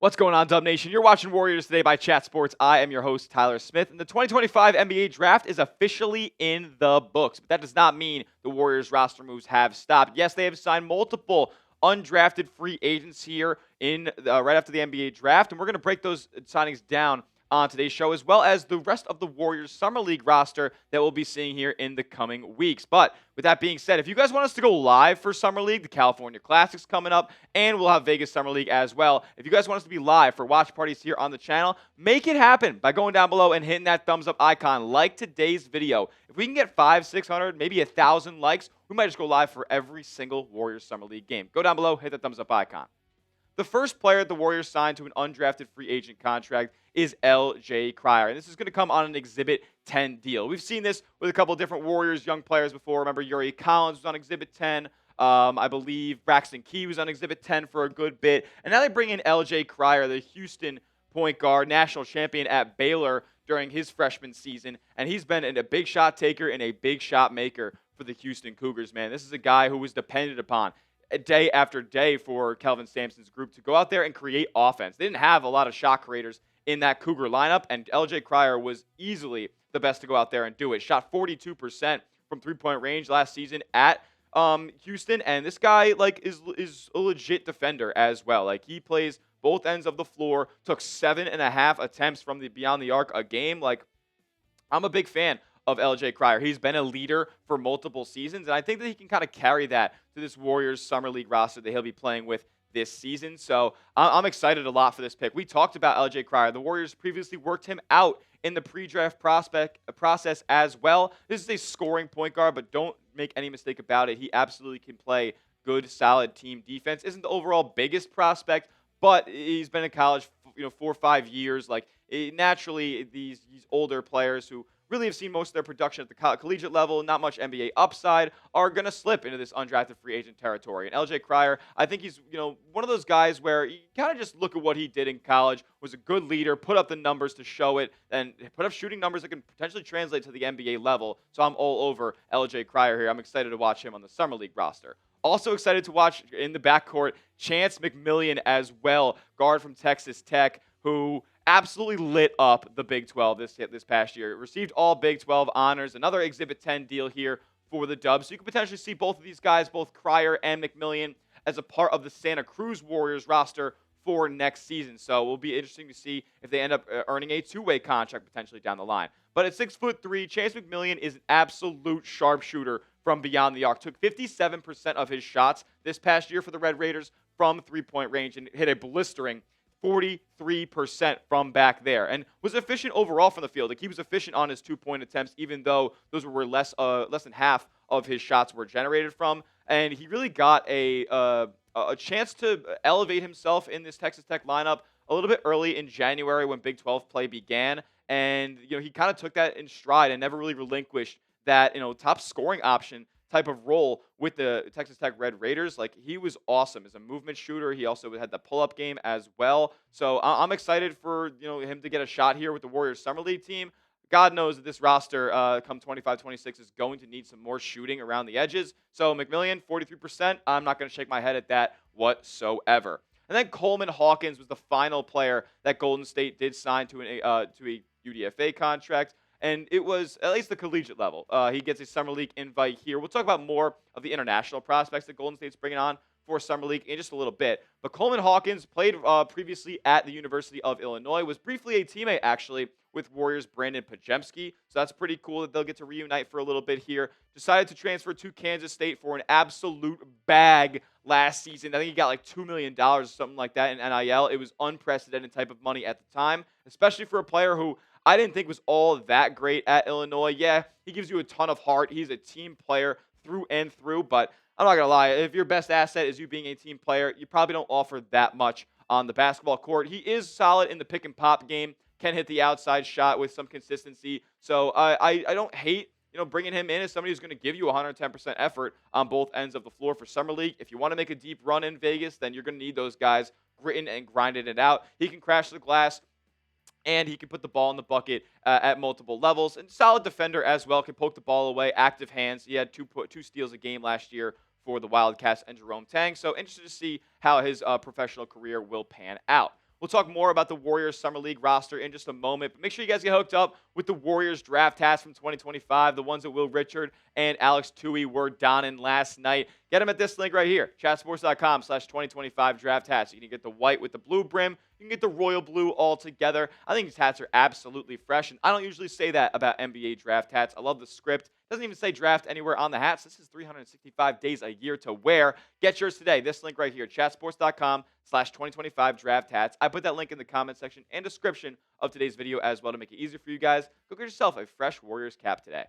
What's going on, Dub Nation? You're watching Warriors Today by Chat Sports. I am your host, Tyler Smith, and the 2025 NBA Draft is officially in the books. But that does not mean the Warriors roster moves have stopped. Yes, they have signed multiple undrafted free agents here in right after the NBA Draft, and we're going to break those signings down on today's show, as well as the rest of the Warriors Summer League roster that we'll be seeing here in the coming weeks. But with that being said, if you guys want us to go live for Summer League, the California Classic's coming up, and we'll have Vegas Summer League as well. If you guys want us to be live for watch parties here on the channel, make it happen by going down below and hitting that thumbs up icon like today's video. If we can get 500, 600, maybe 1,000 likes, we might just go live for every single Warriors Summer League game. Go down below, hit the thumbs up icon. The first player the Warriors signed to an undrafted free agent contract is L.J. Cryer, and this is going to come on an Exhibit 10 deal. We've seen this with a couple of different Warriors young players before. Remember, Yuri Collins was on Exhibit 10. I believe Braxton Key was on Exhibit 10 for a good bit. And now they bring in L.J. Cryer, the Houston point guard, national champion at Baylor during his freshman season. And he's been a big shot taker and a big shot maker for the Houston Cougars, man. This is a guy who was depended upon day after day for Kelvin Sampson's group to go out there and create offense. They didn't have a lot of shot creators in that Cougar lineup, and L.J. Cryer was easily the best to go out there and do it. Shot 42% from three-point range last season at Houston, and this guy is a legit defender as well. Like, he plays both ends of the floor, took 7.5 attempts from the beyond the arc a game. Like, I'm a big fan of L.J. Cryer. He's been a leader for multiple seasons, and I think that he can kind of carry that to this Warriors Summer League roster that he'll be playing with this season. So I'm excited a lot for this pick. We talked about L.J. Cryer. The Warriors previously worked him out in the pre-draft process as well. This is a scoring point guard, but don't make any mistake about it. He absolutely can play good, solid team defense. Isn't the overall biggest prospect, but he's been in college 4 or 5 years. Like, naturally, these older players who really have seen most of their production at the collegiate level, not much NBA upside, are going to slip into this undrafted free agent territory. And L.J. Cryer, I think he's one of those guys where you kind of just look at what he did in college, was a good leader, put up the numbers to show it, and put up shooting numbers that can potentially translate to the NBA level. So I'm all over L.J. Cryer here. I'm excited to watch him on the Summer League roster. Also excited to watch in the backcourt Chance McMillian as well, guard from Texas Tech, who absolutely lit up the Big 12 this past year. Received all Big 12 honors. Another Exhibit 10 deal here for the Dubs. So you could potentially see both of these guys, both Cryer and McMillian, as a part of the Santa Cruz Warriors roster for next season. So it will be interesting to see if they end up earning a two-way contract potentially down the line. But at 6'3", Chance McMillian is an absolute sharpshooter from beyond the arc. Took 57% of his shots this past year for the Red Raiders from three-point range and hit a blistering 43% from back there, and was efficient overall from the field. Like, he was efficient on his two-point attempts, even though those were less than half of his shots were generated from. And he really got a chance to elevate himself in this Texas Tech lineup a little bit early in January when Big 12 play began. And he kind of took that in stride and never really relinquished that top scoring option type of role with the Texas Tech Red Raiders. Like, he was awesome as a movement shooter. He also had the pull-up game as well. So I'm excited for him to get a shot here with the Warriors Summer League team. God knows that this roster come 25-26 is going to need some more shooting around the edges. So McMillian, 43%. I'm not going to shake my head at that whatsoever. And then Coleman Hawkins was the final player that Golden State did sign to a UDFA contract. And it was at least the collegiate level. He gets a Summer League invite here. We'll talk about more of the international prospects that Golden State's bringing on for Summer League in just a little bit. But Coleman Hawkins played previously at the University of Illinois, was briefly a teammate, actually, with Warriors Brandon Pajemski. So that's pretty cool that they'll get to reunite for a little bit here. Decided to transfer to Kansas State for an absolute bag last season. I think he got like $2 million or something like that in NIL. It was unprecedented type of money at the time, especially for a player who I didn't think was all that great at Illinois. Yeah, he gives you a ton of heart. He's a team player through and through, but I'm not going to lie. If your best asset is you being a team player, you probably don't offer that much on the basketball court. He is solid in the pick and pop game, can hit the outside shot with some consistency. So I don't hate bringing him in as somebody who's going to give you 110% effort on both ends of the floor for Summer League. If you want to make a deep run in Vegas, then you're going to need those guys gritting and grinding it out. He can crash the glass, and he can put the ball in the bucket at multiple levels. And solid defender as well, can poke the ball away, active hands. He had two steals a game last year for the Wildcats and Jerome Tang. So interested to see how his professional career will pan out. We'll talk more about the Warriors Summer League roster in just a moment. But make sure you guys get hooked up with the Warriors draft hats from 2025, the ones that Will Richard and Alex Tui were donning last night. Get them at this link right here, chatsports.com/2025 draft hats. You can get the white with the blue brim. You can get the royal blue all together. I think these hats are absolutely fresh, and I don't usually say that about NBA draft hats. I love the script. It doesn't even say draft anywhere on the hats. This is 365 days a year to wear. Get yours today. This link right here, chatsports.com/2025 draft hats. I put that link in the comment section and description of today's video as well to make it easier for you guys. Go get yourself a fresh Warriors cap today.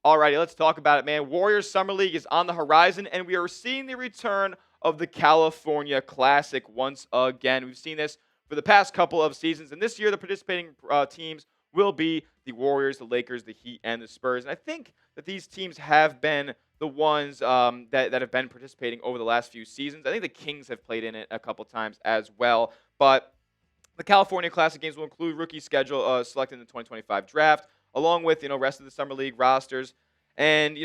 Alrighty, let's talk about it, man. Warriors Summer League is on the horizon, and we are seeing the return of the California Classic once again. We've seen this for the past couple of seasons, and this year the participating teams will be the Warriors, the Lakers, the Heat, and the Spurs. And I think that these teams have been the ones that have been participating over the last few seasons. I think the Kings have played in it a couple times as well, but the California Classic games will include rookie schedule selected in the 2025 draft, along with rest of the summer league rosters. And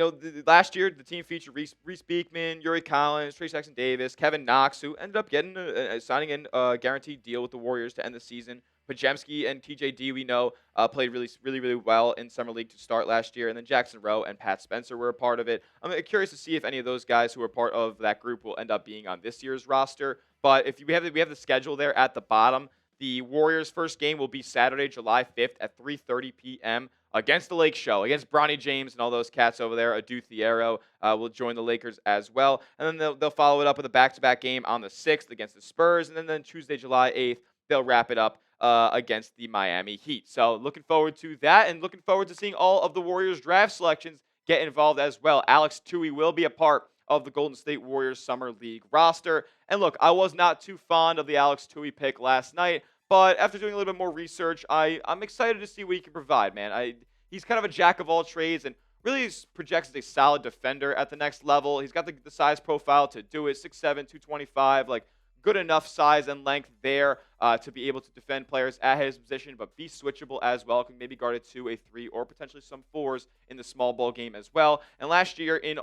last year the team featured Reese Beekman, Yuri Collins, Trey Jackson Davis, Kevin Knox, who ended up getting signing in a guaranteed deal with the Warriors to end the season. Pajemski and TJD, we know, played really well in summer league to start last year, and then Jackson Rowe and Pat Spencer were a part of it. I'm curious to see if any of those guys who were part of that group will end up being on this year's roster. But if we have the schedule there at the bottom. The Warriors' first game will be Saturday, July 5th at 3:30 p.m. against the Lake Show, against Bronny James and all those cats over there. Adu Thiero will join the Lakers as well. And then they'll follow it up with a back-to-back game on the 6th against the Spurs. And then Tuesday, July 8th, they'll wrap it up against the Miami Heat. So looking forward to that and looking forward to seeing all of the Warriors draft selections get involved as well. Alex Tui will be a part of the Golden State Warriors Summer League roster. And look, I was not too fond of the Alex Tui pick last night, but after doing a little bit more research, I'm excited to see what he can provide, man. He's kind of a jack of all trades and really projects as a solid defender at the next level. He's got the size profile to do it, 6'7", 225, like good enough size and length there to be able to defend players at his position, but be switchable as well. Can maybe guard a 2, a 3, or potentially some 4s in the small ball game as well. And last year in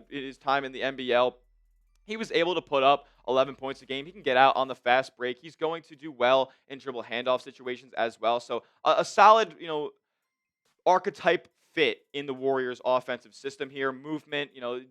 his time in the NBL, he was able to put up 11 points a game. He can get out on the fast break. He's going to do well in dribble handoff situations as well. So a solid, archetype fit in the Warriors offensive system here. Movement,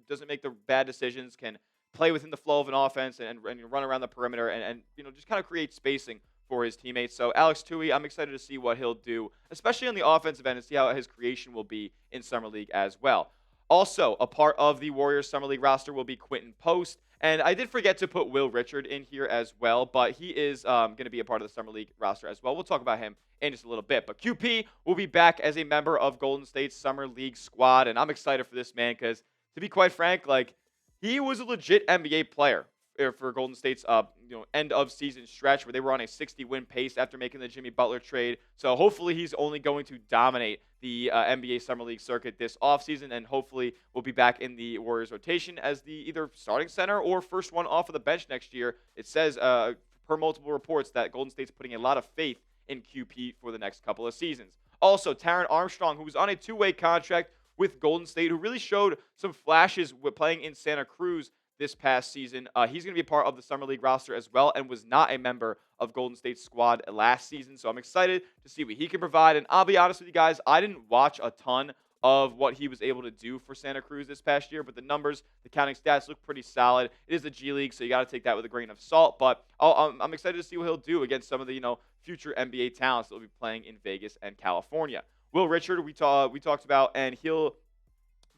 doesn't make the bad decisions, can play within the flow of an offense and run around the perimeter and just kind of create spacing for his teammates. So Alex Tui, I'm excited to see what he'll do, especially on the offensive end, and see how his creation will be in Summer League as well. Also, a part of the Warriors Summer League roster will be Quinten Post. And I did forget to put Will Richard in here as well, but he is going to be a part of the Summer League roster as well. We'll talk about him in just a little bit. But QP will be back as a member of Golden State's Summer League squad, and I'm excited for this man because, to be quite frank, he was a legit NBA player for Golden State's end of season stretch where they were on a 60-win pace after making the Jimmy Butler trade. So hopefully he's only going to dominate the NBA Summer League circuit this offseason, and hopefully we'll be back in the Warriors rotation as the either starting center or first one off of the bench next year. It says per multiple reports that Golden State's putting a lot of faith in QP for the next couple of seasons. Also, Taron Armstrong, who was on a 2-way contract with Golden State, who really showed some flashes with playing in Santa Cruz this past season. He's going to be a part of the Summer League roster as well and was not a member of Golden State's squad last season. So I'm excited to see what he can provide. And I'll be honest with you guys, I didn't watch a ton of what he was able to do for Santa Cruz this past year, but the numbers, the counting stats look pretty solid. It is the G League, so you got to take that with a grain of salt. But I'm excited to see what he'll do against some of the future NBA talents that will be playing in Vegas and California. Will Richard, we talked about, and he'll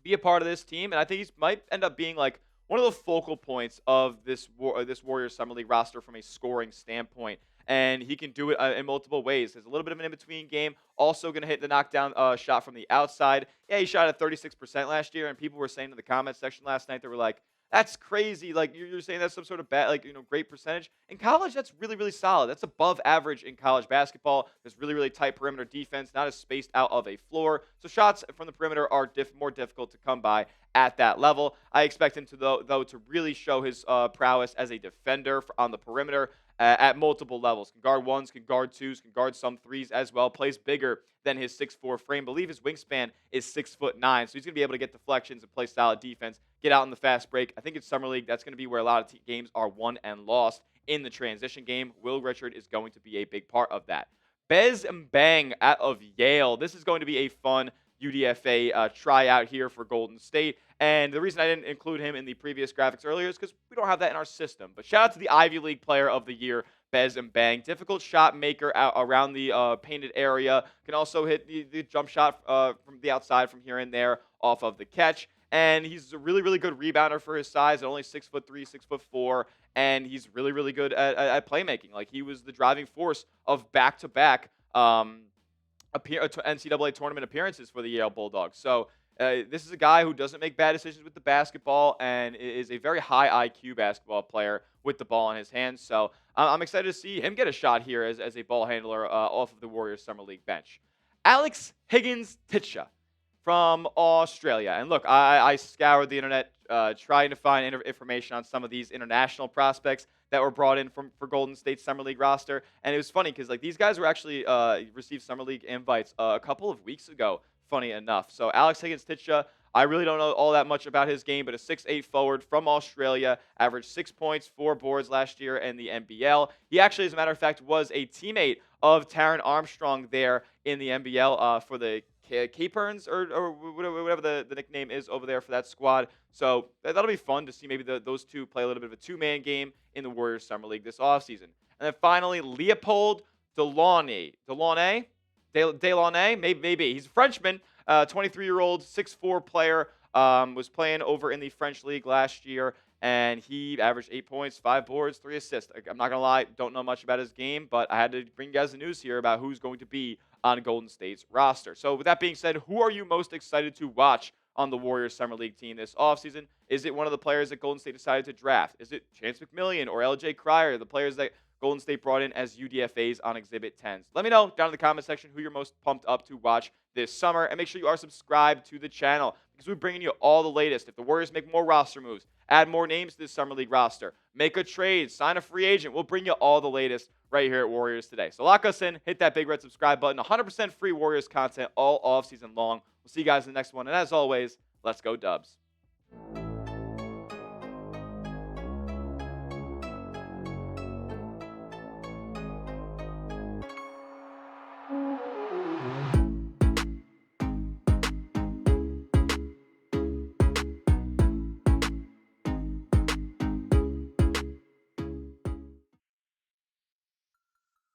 be a part of this team, and I think he might end up being one of the focal points of this Warriors Summer League roster from a scoring standpoint. And he can do it in multiple ways. There's a little bit of an in-between game. Also going to hit the knockdown shot from the outside. Yeah, he shot at 36% last year, and people were saying in the comment section last night, they were like, that's crazy. You're saying that's some sort of bad, great percentage. In college, that's really solid. That's above average in college basketball. There's really tight perimeter defense, not as spaced out of a floor. So shots from the perimeter are more difficult to come by at that level. I expect him to, though, to really show his prowess as a defender on the perimeter at multiple levels. Can guard 1s, can guard 2s, can guard some 3s as well. Plays bigger than his 6'4" frame. I believe his wingspan is 6'9", so he's going to be able to get deflections and play solid defense, get out in the fast break. I think in Summer League, that's going to be where a lot of games are won and lost in the transition game. Will Richard is going to be a big part of that. Bez Mbeng out of Yale. This is going to be a fun UDFA tryout here for Golden State. And the reason I didn't include him in the previous graphics earlier is because we don't have that in our system. But shout out to the Ivy League Player of the Year, Bez Mbeng. Difficult shot maker out around the painted area. Can also hit the jump shot from the outside from here and there off of the catch. And he's a really, really good rebounder for his size, at only 6'3", 6'4", and he's really, really good at playmaking. Like, he was the driving force of back-to-back NCAA tournament appearances for the Yale Bulldogs. So this is a guy who doesn't make bad decisions with the basketball and is a very high IQ basketball player with the ball in his hands. So I'm excited to see him get a shot here as a ball handler off of the Warriors Summer League bench. Alex Higgins-Titsha from Australia. And look, I scoured the internet trying to find information on some of these international prospects that were brought in for Golden State's Summer League roster. And it was funny because these guys were actually received Summer League invites a couple of weeks ago, funny enough. So Alex Higgins-Titsha, I really don't know all that much about his game, but a 6'8" forward from Australia, averaged 6 points, 4 boards last year in the NBL. He actually, as a matter of fact, was a teammate of Taron Armstrong there in the NBL for the Caperns or whatever the nickname is over there for that squad. So that'll be fun to see maybe those two play a little bit of a two-man game in the Warriors Summer League this offseason. And then finally, Leopold Delaunay. Maybe. He's a Frenchman, 23-year-old, 6'4" player, was playing over in the French League last year, and he averaged 8 points, 5 boards, 3 assists. I'm not going to lie, don't know much about his game, but I had to bring you guys the news here about who's going to be on Golden State's roster. So with that being said, who are you most excited to watch on the Warriors Summer League team this offseason? Is it one of the players that Golden State decided to draft? Is it Chance McMillian or LJ Cryer, the players that Golden State brought in as UDFAs on Exhibit 10s? Let me know down in the comment section who you're most pumped up to watch this summer. And make sure you are subscribed to the channel because we're bringing you all the latest. If the Warriors make more roster moves, add more names to this Summer League roster, make a trade, sign a free agent, we'll bring you all the latest right here at Warriors Today. So lock us in, hit that big red subscribe button. 100% free Warriors content all off season long. We'll see you guys in the next one. And as always, let's go Dubs.